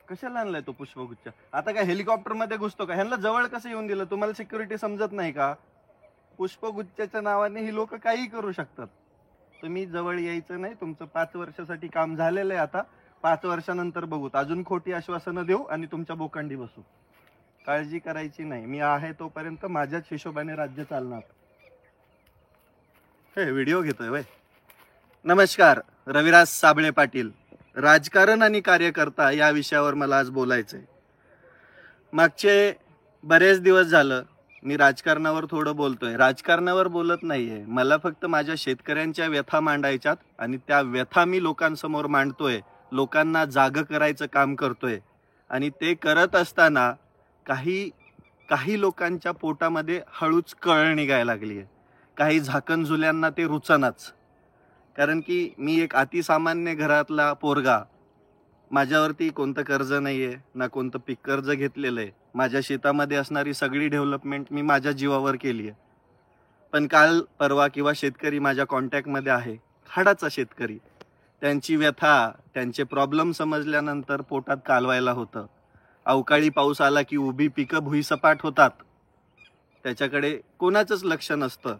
कशाला आणलाय तो पुष्पगुच्छ? आता काय हेलिकॉप्टर मध्ये घुसतो का? ह्यांना जवळ कसं येऊन दिलं? तुम्हाला सिक्युरिटी समजत नाही का? पुष्पगुच्छाच्या नावाने ही लोक काही करू शकतात. तुम्ही जवळ यायचं नाही. तुमचं 5 वर्षासाठी काम झालेलं आहे. आता 5 वर्षानंतर बघू. अजून खोटी आश्वासनं देऊ आणि तुमच्या बोकांडी बसू. काळजी करायची नाही. मी आहे तोपर्यंत माझ्याच हिशोबाने राज्य चालणार. हे व्हिडिओ घेतोय वय. नमस्कार, रविराज साबळे पाटील. राजकारण आणि कार्यकर्ता या विषयावर मला आज बोलायचंय. मागचे बरेच दिवस झालं मी राजकारणावर थोडं बोलतोय. राजकारणावर बोलत नाहीये. मला फक्त माझ्या शेतकऱ्यांच्या व्यथा मांडायच्यात आणि त्या व्यथा मी लोकांसमोर मांडतोय. लोकांना जागं करायचं काम करतोय. आणि ते करत असताना काही लोकांच्या पोटामध्ये हळूच कळ निघायला लागली आहे. काही झाकणझुल्यांना ते रुचनाच. कारण की मी एक अतिसामान्य घरातला पोरगा. माझ्यावरती कोणतं कर्ज नाहीये, ना कोणतं पीक कर्ज घेतलेलं आहे. माझ्या शेतामध्ये असणारी सगळी डेव्हलपमेंट मी माझ्या जीवावर केली आहे. पण काल परवा किंवा शेतकरी माझ्या कॉन्टॅक्टमध्ये आहे, हाडाचा शेतकरी. त्यांची व्यथा, त्यांचे प्रॉब्लेम समजल्यानंतर पोटात कालवायला होतं. अवकाळी पाऊस आला की उभी पिकं भुईसपाट होतात. त्याच्याकडे कोणाचंच लक्ष नसतं.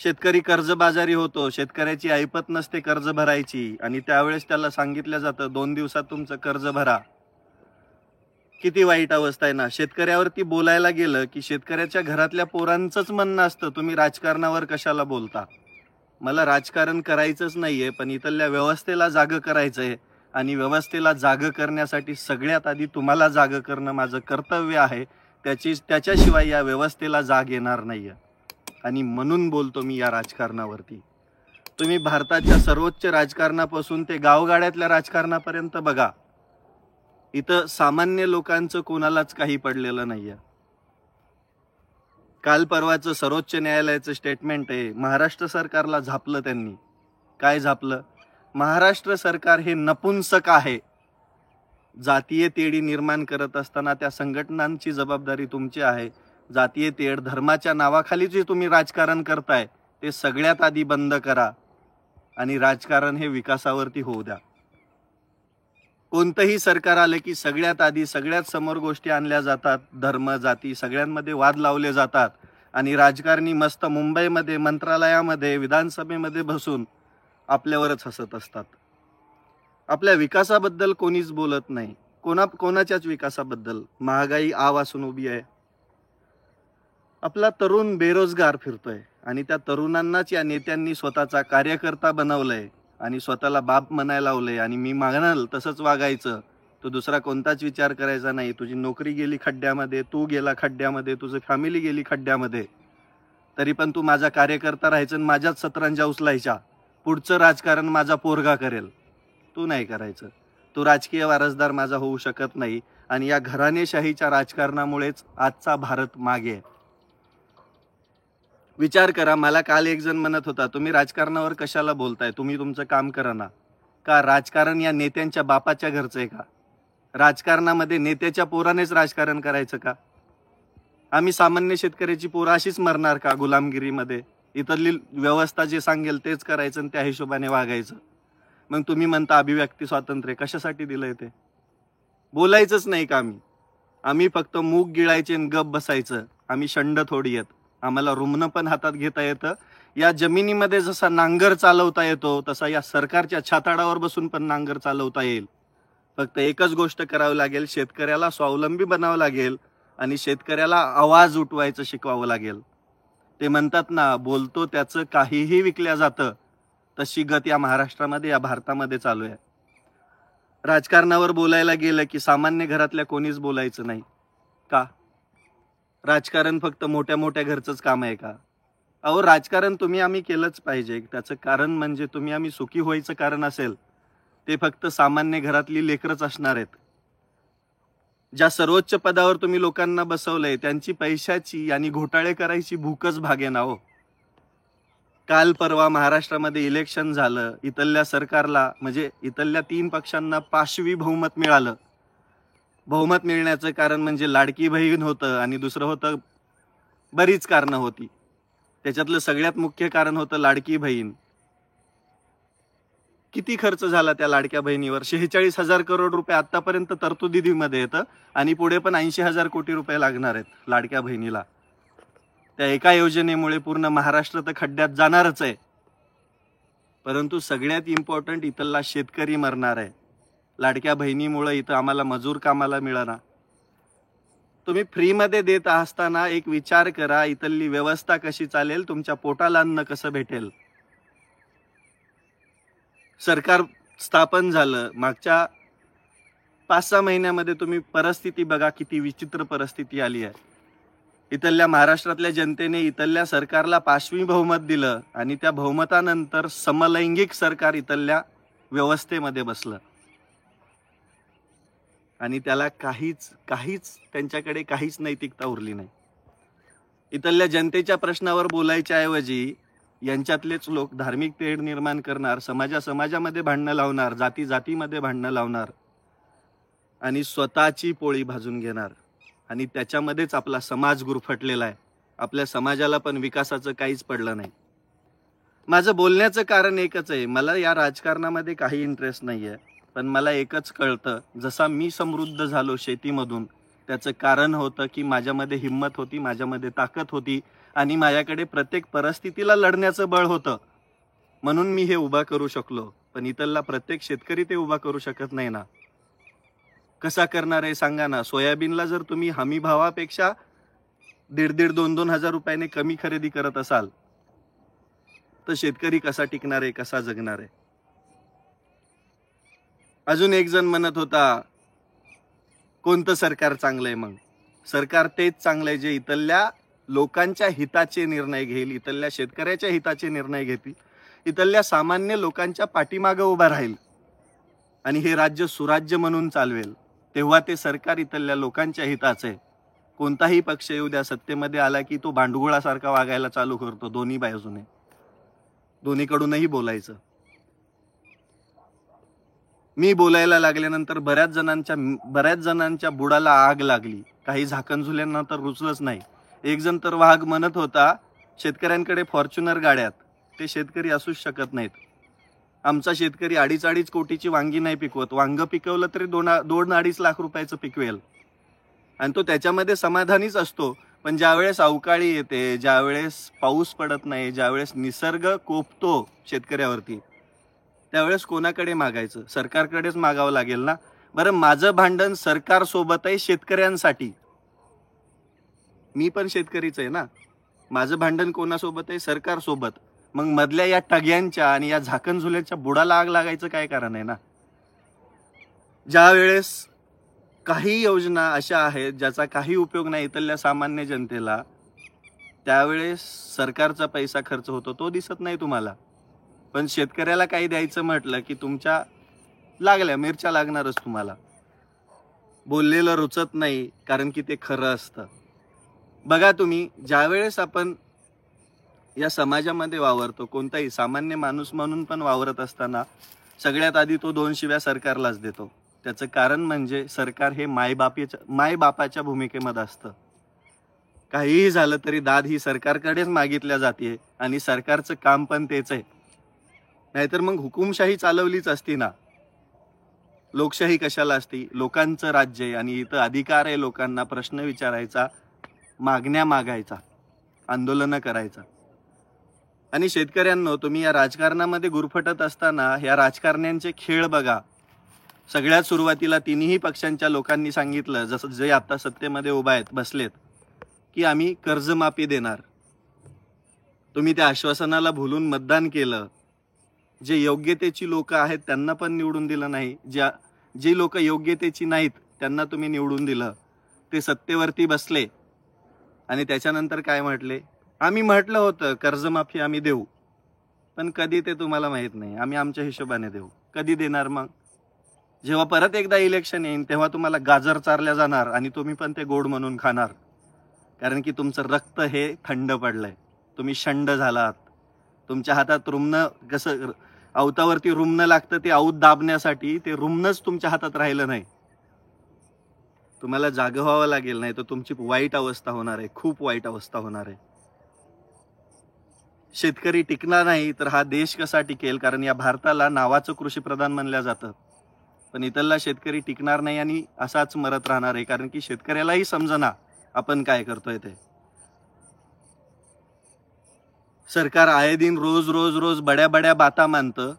शेतकरी कर्जबाजारी होतो. शेतकऱ्याची ऐपत नसते कर्ज भरायची आणि त्यावेळेस त्याला सांगितलं जातं 2 दिवसात तुमचं कर्ज भरा. किती वाईट अवस्था आहे ना. शेतकऱ्यावरती बोलायला गेलं की शेतकऱ्याच्या घरातल्या पोरांचंच म्हणणं असतं, तुम्ही राजकारणावर कशाला बोलता? मला राजकारण करायचंच नाहीये, पण इथल्या व्यवस्थेला जागं करायचंय. आणि व्यवस्थेला जागं करण्यासाठी सगळ्यात आधी तुम्हाला जागं करणं माझं कर्तव्य आहे. त्याच्याशिवाय या व्यवस्थेला जाग येणार नाहीये. आणि म्हणून बोलतो मी या राजकारणावरती. तुम्ही भारताच्या सर्वोच्च राजकारणापासून ते गावगाड्यातल्या राजकारणापर्यंत बघा. इथं सामान्य लोकांचं कोणालाच काही पडलेलं नाहीये. काल परवाचं सर्वोच्च न्यायालयाचं स्टेटमेंट आहे. महाराष्ट्र सरकारला झापलं त्यांनी. काय झापलं? महाराष्ट्र सरकार हे नपुंसक आहे. जातीय तेढी निर्माण करत असताना त्या संघटनांची जबाबदारी तुमची आहे. जातीय तेढ, धर्माच्या नावाखाली जे तुम्ही राजकारण करताय ते सगळ्यात आधी बंद करा आणि राजकारण हे विकासावरती होऊ द्या. कोणतंही सरकार आलं की सगळ्यात आधी सगळ्यात समोर गोष्टी आणल्या जातात. धर्म, जाती सगळ्यांमध्ये वाद लावले जातात आणि राजकारणी मस्त मुंबईमध्ये मंत्रालयामध्ये विधानसभेमध्ये बसून आपल्यावरच हसत असतात. आपल्या विकासाबद्दल कोणीच बोलत नाही. कोणाच्याच विकासाबद्दल. महागाई आ वासून उभी आहे. आपला तरुण बेरोजगार फिरतोय आणि त्या तरुणांनाच या नेत्यांनी स्वतःचा कार्यकर्ता बनवलंय आणि स्वतःला बाप म्हणायला लावलंय. आणि मी मागणाल तसंच वागायचं. तो दुसरा कोणताच विचार करायचा नाही. तुझी नोकरी गेली खड्ड्यामध्ये, तू गेला खड्ड्यामध्ये, तुझी फॅमिली गेली खड्ड्यामध्ये, तरी पण तू माझा कार्यकर्ता राहायचं आणि माझ्याच सतरंजा उचलायच्या. पुढचं राजकारण माझा पोरगा करेल, तू नाही करायचं. तू राजकीय वारसदार माझा होऊ शकत नाही. आणि या घराणेशाहीच्या राजकारणामुळेच आजचा भारत मागे आहे. विचार करा. मला काल एक जण म्हणत होता, तुम्ही राजकारणावर कशाला बोलताय? तुम्ही तुमचं काम करा ना. का राजकारण या नेत्यांच्या बापाच्या घरचं आहे का? राजकारणामध्ये नेत्याच्या पोरानेच राजकारण करायचं का? आम्ही सामान्य शेतकऱ्याची पोरं अशीच मरणार का गुलामगिरीमध्ये? इथली व्यवस्था जे सांगेल तेच करायचं आणि त्या हिशोबाने वागायचं. मग तुम्ही म्हणता अभिव्यक्ती स्वातंत्र्य, कशासाठी दिलंय ते? बोलायचंच नाही का आम्ही फक्त मूग गिळायचे आणि गप बसायचं. आम्ही शंड थोडी आहेत. आम्हाला रुमणं पण हातात घेता येतं. या जमिनीमध्ये जसा नांगर चालवता येतो तसा या सरकारच्या छाताडावर बसून पण नांगर चालवता येईल. फक्त एकच गोष्ट करावी लागेल, शेतकऱ्याला स्वावलंबी बनावं लागेल आणि शेतकऱ्याला आवाज उठवायचं शिकवावं लागेल. ते म्हणतात ना, बोलतो त्याचं काहीही विकल्या जातं. तशी गत या महाराष्ट्रामध्ये, या भारतामध्ये चालू आहे. राजकारणावर बोलायला गेलं की सामान्य घरातल्या कोणीच बोलायचं नाही का? राजकारण फक्त मोठ्या मोठ्या घरचंच काम आहे का? अहो, राजकारण तुम्ही आम्ही केलंच पाहिजे. त्याचं कारण म्हणजे तुम्ही आम्ही सुखी व्हायचं कारण असेल ते फक्त सामान्य घरातली लेकरच असणार आहेत. ज्या सर्वोच्च पदावर तुम्ही लोकांना बसवलंय त्यांची पैशाची आणि घोटाळे करायची भूकच भागेना हो. काल परवा महाराष्ट्रामध्ये इलेक्शन झालं. इथल्या सरकारला म्हणजे इथल्या 3 पक्षांना पाशवी बहुमत मिळालं. बहुमत मिळण्याचं कारण म्हणजे लाडकी बहीण होतं आणि दुसरं होतं, बरीच कारणं होती. त्याच्यातलं सगळ्यात मुख्य कारण होतं लाडकी बहीण. किती खर्च झाला त्या लाडक्या बहिणीवर? 46,000 करोड रुपये आतापर्यंत तरतुदीमध्ये येतं आणि पुढे पण 80,000 कोटी रुपये लागणार आहेत लाडक्या बहिणीला. त्या एका योजनेमुळे पूर्ण महाराष्ट्र तर खड्ड्यात जाणारच आहे. परंतु सगळ्यात इम्पॉर्टंट इथला शेतकरी मरणार आहे. लाडक्या बहिणीमुळे इथं आम्हाला मजूर कामाला मिळणार. तुम्ही फ्रीमध्ये देत असताना एक विचार करा, इथली व्यवस्था कशी चालेल, तुमच्या पोटाला अन्न कसं भेटेल. सरकार स्थापन झालं, मागच्या 5-6 महिन्यामध्ये तुम्ही परिस्थिती बघा, किती विचित्र परिस्थिती आली आहे. इथल्या महाराष्ट्रातल्या जनतेने इथल्या सरकारला 5वी बहुमत दिलं आणि त्या बहुमतानंतर समलैंगिक सरकार इथल्या व्यवस्थेमध्ये बसलं आणि त्याला काहीच त्यांच्याकडे काहीच नैतिकता उरली नाही. इथल्या जनतेच्या प्रश्नावर बोलायच्या ऐवजी यांच्यातलेच लोक धार्मिक तेढ निर्माण करणार, समाजामध्ये भांडणं लावणार, जातीमध्ये भांडणं लावणार आणि स्वतःची पोळी भाजून घेणार आणि त्याच्यामध्येच आपला समाज गुरफटलेला आहे. आपल्या समाजाला पण विकासाचं काहीच पडलं नाही. माझं बोलण्याचं कारण एकच आहे, मला या राजकारणामध्ये काही इंटरेस्ट नाही आहे, पण मला एकच कळतं, जसा मी समृद्ध झालो शेतीमधून, त्याचं कारण होतं की माझ्यामध्ये हिंमत होती, माझ्यामध्ये ताकद होती आणि माझ्याकडे प्रत्येक परिस्थितीला लढण्याचं बळ होतं, म्हणून मी हे उभा करू शकलो. पण इथला प्रत्येक शेतकरी ते उभा करू शकत नाही ना. कसा करणार आहे सांगा ना. सोयाबीनला जर तुम्ही हमी भावापेक्षा 1,500, 2,000 हजार रुपयाने कमी खरेदी करत असाल तर शेतकरी कसा टिकणार आहे, कसा जगणार आहे. अजून एक जण म्हणत होता, कोणतं सरकार चांगलं आहे? मग सरकार तेच चांगलं आहे जे इथल्या लोकांच्या हिताचे निर्णय घेईल, इथल्या शेतकऱ्याच्या हिताचे निर्णय घेतील, इथल्या सामान्य लोकांच्या पाठीमागे उभा राहील आणि हे राज्य सुराज्य म्हणून चालवेल. तेव्हा ते सरकार इथल्या लोकांच्या हिताचे आहे. कोणताही पक्ष येऊ द्या, सत्तेमध्ये आला की तो भांडगुळासारखा वागायला चालू करतो. दोन्ही बाजूने, दोन्हीकडूनही बोलायचं. मी बोलायला लागल्यानंतर बऱ्याच जणांच्या बुडाला आग लागली. काही झाकणझुल्यांना तर रुचलंच नाही. एक जण तर वाघ म्हणत होता, शेतकऱ्यांकडे फॉर्च्युनर गाड्यात, ते शेतकरी असूच शकत नाहीत. आमचा शेतकरी 2.5 कोटीची वांगी नाही पिकवत. वांग पिकवलं तरी 2-2.5 लाख रुपयाचं पिकवेल आणि तो त्याच्यामध्ये समाधानीच असतो. पण ज्यावेळेस अवकाळी येते, ज्यावेळेस पाऊस पडत नाही, ज्यावेळेस निसर्ग कोपतो शेतकऱ्यावरती, त्यावेळेस कोणाकडे मागायचं? सरकारकडेच मागावं लागेल ना. बरं, माझं भांडण सरकारसोबत आहे शेतकऱ्यांसाठी. मी पण शेतकरीच आहे ना. माझं भांडण कोणासोबत आहे? सरकारसोबत. मग मधल्या या टग्यांच्या आणि या झाकणझुल्याच्या बुडाला आग लागायचं काय कारण आहे ना. ज्या वेळेस काही योजना अशा आहेत ज्याचा काही उपयोग नाही इथल्या सामान्य जनतेला, त्यावेळेस सरकारचा पैसा खर्च होतो, तो दिसत नाही तुम्हाला. पण शेतकऱ्याला काही द्यायचं म्हटलं की तुमच्या लागल्या मिरच्या लागणारच तुम्हाला. बोललेलं रुचत नाही कारण की ते खरं असतं. बघा तुम्ही, ज्यावेळेस आपण या समाजामध्ये वावरतो, कोणताही सामान्य माणूस म्हणून पण वावरत असताना सगळ्यात आधी तो 2 शिव्या सरकारलाच देतो. त्याचं कारण म्हणजे सरकार हे मायबापाच्या भूमिकेमध्ये असतं. काहीही झालं तरी दाद ही सरकारकडेच मागितल्या जाते आणि सरकारचं काम पण तेच आहे. नाहीतर मग हुकुमशाही चालवलीच असती ना. लोकशाही कशाला असती? लोकांचं राज्य आहे आणि इथं अधिकार आहे लोकांना प्रश्न विचारायचा, मागण्या मागायचा, आंदोलनं करायचा. आणि शेतकऱ्यांनो, तुम्ही या राजकारणामध्ये गुरफटत असताना ह्या राजकारण्यांचे खेळ बघा. सगळ्यात सुरुवातीला तिन्ही पक्षांच्या लोकांनी सांगितलं, जसं जे आता सत्तेमध्ये उभा आहेत, बसलेत, की आम्ही कर्जमाफी देणार. तुम्ही त्या आश्वासनाला भुलून मतदान केलं. जे योग्यतेची लोक आहेत त्यांना पण निवडून दिलं नाही. जी लोक योग्यतेची नाहीत त्यांना तुम्ही निवडून दिलं. ते सत्तेवरती बसले आणि त्याच्यानंतर काय म्हटले? आम्ही म्हटलं होतं कर्जमाफी आम्ही देऊ, पण कधी ते तुम्हाला माहित नाही. आम्ही आमच्या हिशोबाने देऊ. कधी देणार? मग जेव्हा परत एकदा इलेक्शन येईल तेव्हा तुम्हाला गाजर चारल्या जाणार आणि तुम्ही पण ते गोड म्हणून खाणार. कारण की तुमचं रक्त हे थंड पडलंय. तुम्ही शंड झालात. तुमच्या हातात रुमणं, कसं अवतावरती रुमणं लागतं ते औत दाबण्यासाठी, ते रुमणंच तुमच्या हातात राहिलं नाही. तुम्हाला जागं व्हावं लागेल, नाही तर तुमची वाईट अवस्था होणार आहे, खूप वाईट अवस्था होणार आहे. शेतकरी टिकणार नाही तर हा देश कसा टिकेल? कारण या भारताला नावाचं कृषीप्रधान म्हणलं जातं, पण इथला शेतकरी टिकणार नाही आणि असाच मरत राहणार आहे, कारण की शेतकऱ्यालाही समजना आपण काय करतोय ते. सरकार आये दिन रोज रोज रोज बड्या बड्या बाता मानतं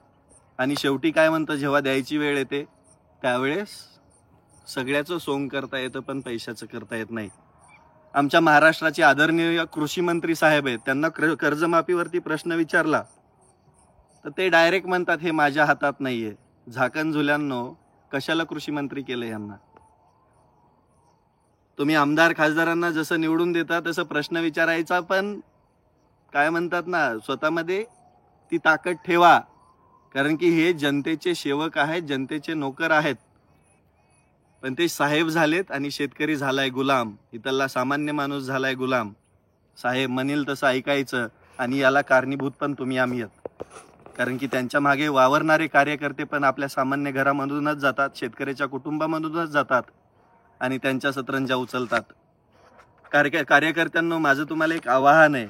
आणि शेवटी काय म्हणतं, जेव्हा द्यायची वेळ येते त्यावेळेस सगळ्याचं सोंग करता येतं पण पैशाचं करता येत नाही. आमच्या महाराष्ट्राचे आदरणीय कृषी मंत्री साहेब आहेत, त्यांना कर्जमाफीवरती प्रश्न विचारला तर ते डायरेक्ट म्हणतात हे माझ्या हातात नाहीये. झाकण झुल्यांनो, कशाला कृषी मंत्री केलं यांना? तुम्ही आमदार खासदारांना जसं निवडून देता तसं प्रश्न विचारायचा, पण काय म्हणतात ना, स्वतःमध्ये ती ताकद ठेवा, कारण की हे जनतेचे सेवक आहेत, जनतेचे नोकर आहेत. पण ते साहेब झालेत आणि शेतकरी झालाय गुलाम. इथला सामान्य माणूस झालाय गुलाम. साहेब म्हणेल तसं ऐकायचं आणि याला कारणीभूत पण तुम्ही आम्ही आहात, कारण की त्यांच्या मागे वावरणारे कार्यकर्ते पण आपल्या सामान्य घरामधूनच जातात, शेतकऱ्याच्या कुटुंबामधूनच जातात आणि त्यांच्या सतरंजा उचलतात. कार्यकर्त्यांनो, माझं तुम्हाला एक आवाहन आहे,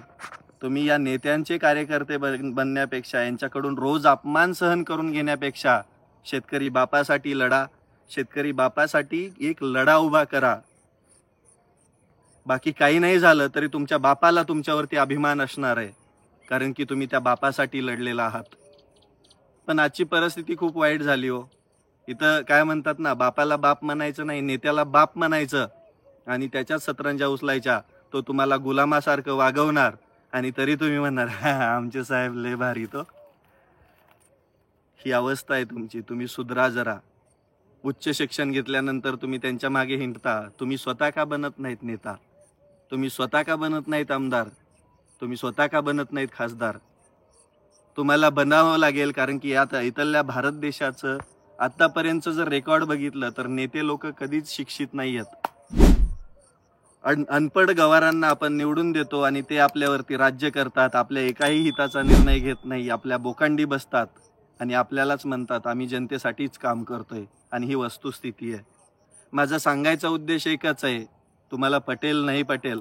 तुम्ही या नेत्यांचे कार्यकर्ते बनण्यापेक्षा, यांच्याकडून रोज अपमान सहन करून घेण्यापेक्षा शेतकरी बापासाठी लढा. शेतकरी बापासाठी एक लढा उभा करा. बाकी काही नाही झालं तरी तुमच्या बापाला तुमच्यावरती अभिमान असणार आहे, कारण की तुम्ही त्या बापासाठी लढलेला आहात. पण आजची परिस्थिती खूप वाईट झाली हो. इथं काय म्हणतात ना, बापाला बाप म्हणायचं नाही, नेत्याला बाप म्हणायचं आणि त्याच्याच सतरंजा उचलायच्या. तो तुम्हाला गुलामासारखं वागवणार आणि तरी तुम्ही म्हणणार आमचे साहेब लय भारी. तो ही अवस्था आहे तुमची. तुम्ही सुधरा जरा. उच्च शिक्षण घेतल्यानंतर तुम्ही त्यांच्या मागे हिंडता. तुम्ही स्वतः का बनत नाहीत नेता? तुम्ही स्वतः का बनत नाहीत आमदार? तुम्ही स्वतः का बनत नाहीत खासदार? तुम्हाला बनावं लागेल, कारण की आता इथल्या भारत देशाचं आतापर्यंतचं जर रेकॉर्ड बघितलं तर नेते लोक कधीच शिक्षित नाही आहेत. अनपढ गवारांना आपण निवडून देतो आणि ते आपल्यावरती राज्य करतात. आपल्या एकाही हिताचा निर्णय घेत नाही, आपल्या बोकांडी बसतात आणि आपल्यालाच म्हणतात आम्ही जनतेसाठीच काम करतोय. आणि ही वस्तुस्थिती आहे. माझा सांगायचा उद्देश एकच आहे, तुम्हाला पटेल नाही पटेल,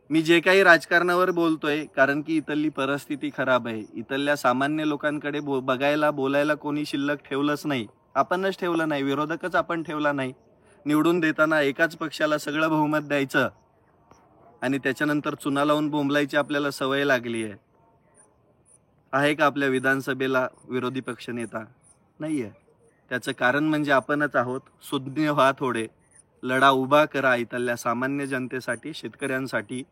मी जे काही राजकारणावर बोलतोय कारण की इथली परिस्थिती खराब आहे. इथल्या सामान्य लोकांकडे बघायला बोलायला कोणी शिल्लक ठेवलंच नाही. आपणच ठेवलं नाही, विरोधकच आपण ठेवला नाही. निवडून देताना एकाच पक्षाला सगळं बहुमत द्यायचं आणि त्याच्यानंतर चुना लावून बोंबलायची आपल्याला सवय लागली आहे. आहे का आपल्या विधानसभेला विरोधी पक्ष नेता? नाहीये. त्याचं कारण म्हणजे आपणच आहोत. सुज्ञ व्हा थोडे, लढा उभा करा इथल्या सामान्य जनतेसाठी, शेतकऱ्यांसाठी.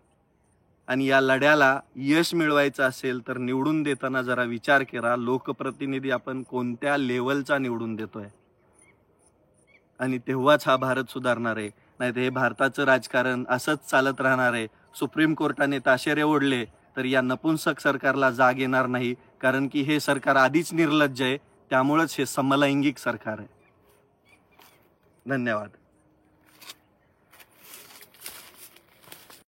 आणि या लढ्याला यश मिळवायचं असेल तर निवडून देताना जरा विचार करा, लोकप्रतिनिधी आपण कोणत्या लेवलचा निवडून देतोय, आणि तेव्हाच हा भारत सुधारणार आहे. नाहीतर हे भारताचं राजकारण असंच चालत राहणार आहे. सुप्रीम कोर्टाने ताशेरे ओढले तर या नपुंसक सरकारला जाग येणार नाही, कारण की हे सरकार आधीच निर्लज्ज आहे. त्यामुळेच हे समलैंगिक सरकार आहे. धन्यवाद.